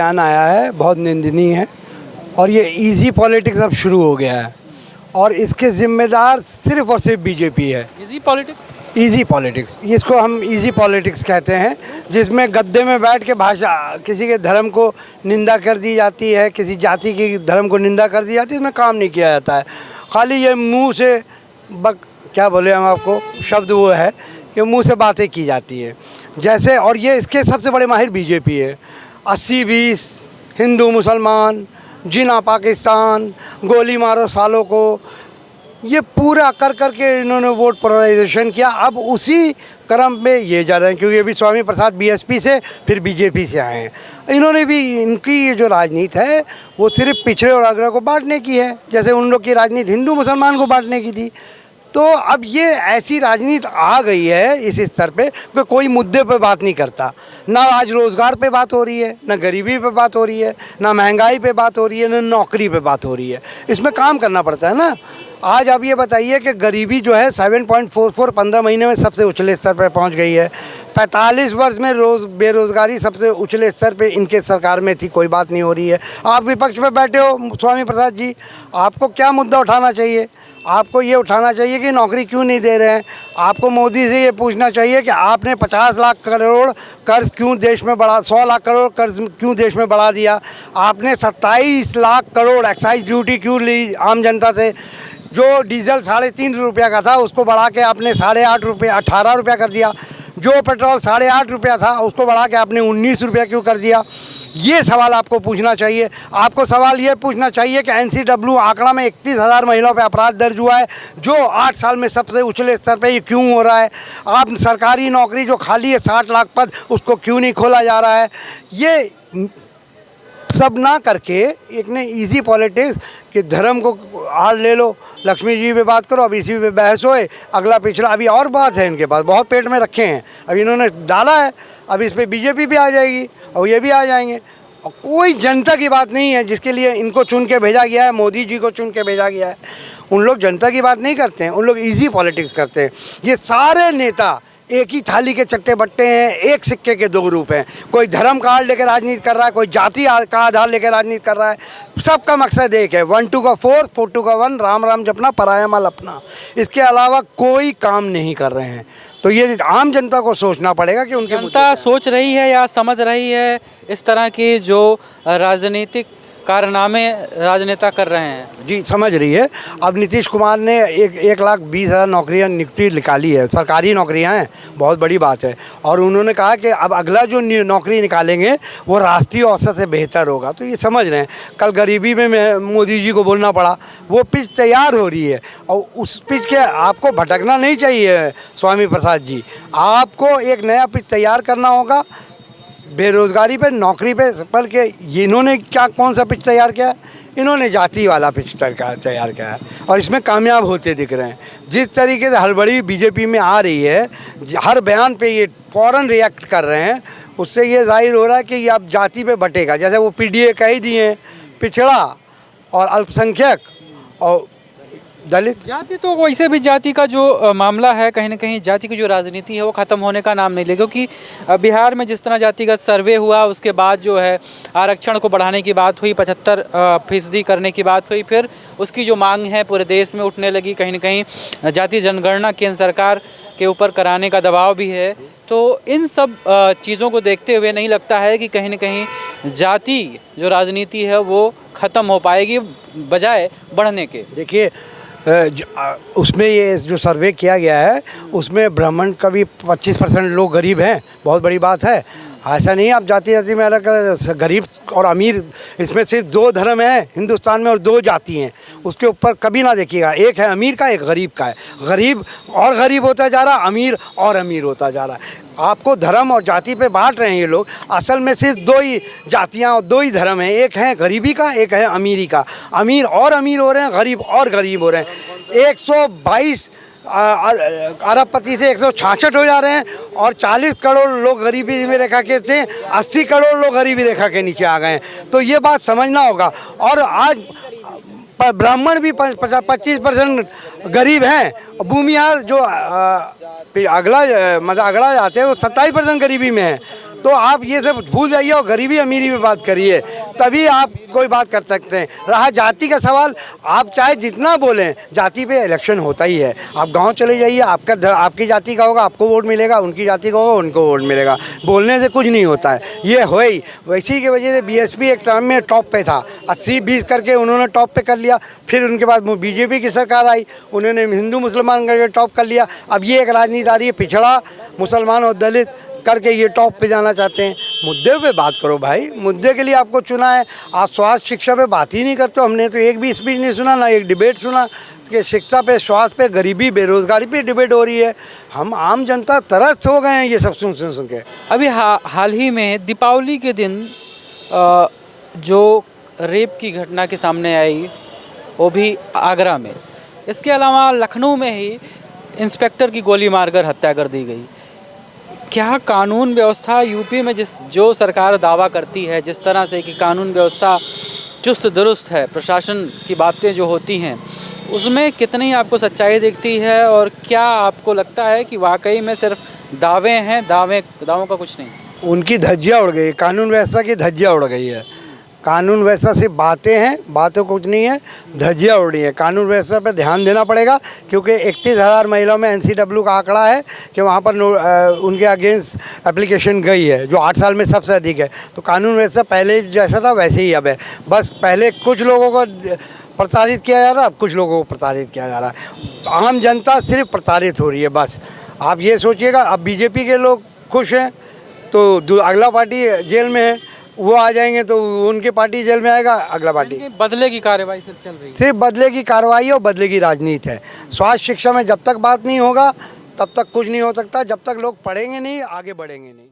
बयान आया है बहुत निंदनीय है और ये इजी पॉलिटिक्स अब शुरू हो गया है और इसके जिम्मेदार सिर्फ और सिर्फ बीजेपी है। इजी पॉलिटिक्स इसको हम इजी पॉलिटिक्स कहते हैं, जिसमें गद्दे में बैठ के भाषा किसी के धर्म को निंदा कर दी जाती है, किसी जाति की धर्म को निंदा कर दी जाती है, इसमें काम नहीं किया जाता है। खाली ये मुंह से क्या बोले हम आपको शब्द वो है कि मुंह से बातें की जाती है जैसे, और ये इसके सबसे बड़े माहिर बीजेपी है। 80-20 हिंदू मुसलमान, जिना पाकिस्तान, गोली मारो सालों को, ये पूरा कर के इन्होंने वोट पोलराइजेशन किया। अब उसी क्रम में ये जा रहे हैं, क्योंकि अभी स्वामी प्रसाद बीएसपी से फिर बीजेपी से आए हैं। इन्होंने भी, इनकी ये जो राजनीति है वो सिर्फ पिछड़े और अग्रह को बांटने की है, जैसे उन लोग की राजनीति हिंदू मुसलमान को बांटने की थी। तो अब ये ऐसी राजनीति आ गई है इस स्तर पे कि कोई मुद्दे पे बात नहीं करता। ना आज रोज़गार पे बात हो रही है, ना गरीबी पे बात हो रही है, ना महंगाई पे बात हो रही है, ना नौकरी पे बात हो रही है। इसमें काम करना पड़ता है ना। आज आप ये बताइए कि गरीबी जो है 7.44 15 महीने में सबसे उछले स्तर पर पहुंच गई है। 45 वर्ष में बेरोज़गारी सबसे उछले स्तर पे इनके सरकार में थी, कोई बात नहीं हो रही है। आप विपक्ष में बैठे हो स्वामी प्रसाद जी, आपको क्या मुद्दा उठाना चाहिए? आपको ये उठाना चाहिए कि नौकरी क्यों नहीं दे रहे हैं। आपको मोदी से ये पूछना चाहिए कि आपने 50 लाख करोड़ कर्ज क्यों देश में बढ़ा, 100 लाख करोड़ कर्ज क्यों देश में बढ़ा दिया। आपने 27 लाख करोड़ एक्साइज ड्यूटी क्यों ली आम जनता से। जो डीजल 3.5 रुपया का था उसको बढ़ा के आपने 8.5 रुपये 18 रुपया कर दिया। जो पेट्रोल 8.5 रुपया था उसको बढ़ा के आपने 19 रुपया क्यों कर दिया। ये सवाल आपको पूछना चाहिए। आपको सवाल ये पूछना चाहिए कि NCW आंकड़ा में 31,000 महिलाओं पे अपराध दर्ज हुआ है, जो 8 साल में सबसे उछले स्तर पे ये क्यों हो रहा है। आप सरकारी नौकरी जो खाली है 60 लाख पद, उसको क्यों नहीं खोला जा रहा है। ये सब ना करके एक ने इजी पॉलिटिक्स कि धर्म को आड़ ले लो, लक्ष्मी जी पे बात करो, अब इसी पे बहस होए, अगला पिछड़ा। अभी और बात है इनके पास, बहुत पेट में रखे हैं, अब इन्होंने डाला है, अब इस पे बीजेपी भी आ जाएगी और ये भी आ जाएंगे। और कोई जनता की बात नहीं है जिसके लिए इनको चुन के भेजा गया है, मोदी जी को चुन के भेजा गया है। उन लोग जनता की बात नहीं करते हैं, उन लोग इजी पॉलिटिक्स करते हैं। ये सारे नेता एक ही थाली के चट्टे बट्टे हैं, एक सिक्के के दो रूप हैं। कोई धर्म का आधार लेकर राजनीति कर रहा है, कोई जाति का आधार लेकर राजनीति कर रहा है। सबका मकसद एक है, 1 2 का 4 4 2 का 1, राम राम जपना पराया माल अपना। इसके अलावा कोई काम नहीं कर रहे हैं। तो ये आम जनता को सोचना पड़ेगा कि उनकी जनता सोच रही है या समझ रही है इस तरह की जो राजनीतिक कारनामे राजनेता कर रहे हैं। जी समझ रही है। अब नीतीश कुमार ने 1,20,000 नौकरियां नियुक्ति निकाली है, सरकारी नौकरियां हैं, बहुत बड़ी बात है। और उन्होंने कहा कि अब अगला जो नौकरी निकालेंगे वो राष्ट्रीय औसत से बेहतर होगा। तो ये समझ रहे हैं। कल गरीबी में मोदी जी को बोलना पड़ा, वो पिच तैयार हो रही है और उस पिच के आपको भटकना नहीं चाहिए स्वामी प्रसाद जी। आपको एक नया पिच तैयार करना होगा बेरोज़गारी पे, नौकरी पे। बल्कि इन्होंने क्या कौन सा पिच तैयार किया है? इन्होंने जाति वाला पिच तैयार किया है और इसमें कामयाब होते दिख रहे हैं। जिस तरीके से हड़बड़ी बीजेपी में आ रही है, हर बयान पे ये फ़ौरन रिएक्ट कर रहे हैं, उससे ये जाहिर हो रहा है कि ये अब जाति पे बटेगा। जैसे वो PDA कह ही दिए हैं, पिछड़ा और अल्पसंख्यक और दलित। जाति तो वैसे भी जाति का जो मामला है, कहीं ना कहीं जाति की जो राजनीति है वो ख़त्म होने का नाम नहीं ले, क्योंकि बिहार में जिस तरह जातिगत सर्वे हुआ उसके बाद जो है आरक्षण को बढ़ाने की बात हुई, 75% करने की बात हुई, फिर उसकी जो मांग है पूरे देश में उठने लगी। कहीं ना कहीं जातीय जनगणना केंद्र सरकार के ऊपर कराने का दबाव भी है। तो इन सब चीज़ों को देखते हुए नहीं लगता है कि कहीं ना कहीं जाति जो राजनीति है वो ख़त्म हो पाएगी बजाय बढ़ने के। देखिए उसमें ये जो सर्वे किया गया है उसमें ब्राह्मण का भी 25% लोग गरीब हैं, बहुत बड़ी बात है। ऐसा नहीं आप जाति में अलग गरीब और अमीर, इसमें सिर्फ 2 धर्म हैं हिंदुस्तान में और 2 जाति हैं, उसके ऊपर कभी ना देखिएगा। एक है अमीर का, एक गरीब का है। गरीब और गरीब होता जा रहा, अमीर और अमीर होता जा रहा है। आपको धर्म और जाति पे बांट रहे हैं ये लोग। असल में सिर्फ 2 ही जातियाँ और 2 ही धर्म हैं, एक है गरीबी का, एक है अमीरी का। अमीर और अमीर हो रहे हैं, गरीब और गरीब हो रहे हैं। 122 अरबपति से 166 हो जा रहे हैं और 40 करोड़ लोग गरीबी में रेखा के थे, 80 करोड़ लोग गरीबी रेखा के नीचे आ गए हैं। तो ये बात समझना होगा। और आज ब्राह्मण भी 25% गरीब हैं। भूमिहार जो अगला जाते हैं वो 27% गरीबी में है। तो आप ये सब भूल जाइए और गरीबी अमीरी पे बात करिए, तभी आप कोई बात कर सकते हैं। रहा जाति का सवाल, आप चाहे जितना बोलें, जाति पे इलेक्शन होता ही है। आप गांव चले जाइए, आपकी जाति का होगा आपको वोट मिलेगा, उनकी जाति का होगा उनको वोट मिलेगा। बोलने से कुछ नहीं होता है, ये हो ही। वैसी की वजह से बीएसपी एक टाइम में टॉप पे था, 80-20 करके उन्होंने टॉप पे कर लिया। फिर उनके बाद बीजेपी की सरकार आई, उन्होंने हिंदू मुसलमान करके टॉप कर लिया। अब ये एक राजनीति आ रही है, पिछड़ा मुसलमान और दलित करके ये टॉप पे जाना चाहते हैं। मुद्दे पे बात करो भाई, मुद्दे के लिए आपको चुना है। आप स्वास्थ्य शिक्षा पे बात ही नहीं करते। हमने तो एक भी स्पीच नहीं सुना, ना एक डिबेट सुना कि शिक्षा पे, स्वास्थ्य पे, गरीबी, बेरोजगारी पे डिबेट हो रही है। हम आम जनता त्रस्त हो गए हैं ये सब सुन सुन के। अभी हाल ही में दीपावली के दिन जो रेप की घटना के सामने आई, वो भी आगरा में। इसके अलावा लखनऊ में ही इंस्पेक्टर की गोली मारकर हत्या कर दी गई। क्या कानून व्यवस्था यूपी में जो सरकार दावा करती है जिस तरह से कि कानून व्यवस्था चुस्त दुरुस्त है, प्रशासन की बातें जो होती हैं उसमें कितनी आपको सच्चाई दिखती है, और क्या आपको लगता है कि वाकई में सिर्फ दावे हैं, दावों का कुछ नहीं? उनकी धज्जियाँ उड़ गई, कानून व्यवस्था की धज्जियाँ उड़ गई है। कानून व्यवस्था से बातें हैं, बातों कुछ नहीं है, धज्जियाँ उड़ रही है। कानून व्यवस्था पर ध्यान देना पड़ेगा, क्योंकि 31,000 महिलाओं में एनसीडब्ल्यू का आंकड़ा है कि वहाँ पर उनके अगेंस्ट एप्लीकेशन गई है, जो 8 साल में सबसे अधिक है। तो कानून व्यवस्था पहले जैसा था वैसे ही अब है। बस पहले कुछ लोगों को प्रताड़ित किया जा रहा है, अब कुछ लोगों को प्रताड़ित किया जा रहा है। आम जनता सिर्फ प्रताड़ित हो रही है बस। आप ये सोचिएगा, अब बीजेपी के लोग खुश हैं तो अगला पार्टी जेल में है, वो आ जाएंगे तो उनकी पार्टी जेल में आएगा, अगला पार्टी। बदले की कार्रवाई सिर्फ चल रही है, सिर्फ बदले की कार्रवाई और बदले की राजनीति है। स्वास्थ्य शिक्षा में जब तक बात नहीं होगा तब तक कुछ नहीं हो सकता, जब तक लोग पढ़ेंगे नहीं, आगे बढ़ेंगे नहीं।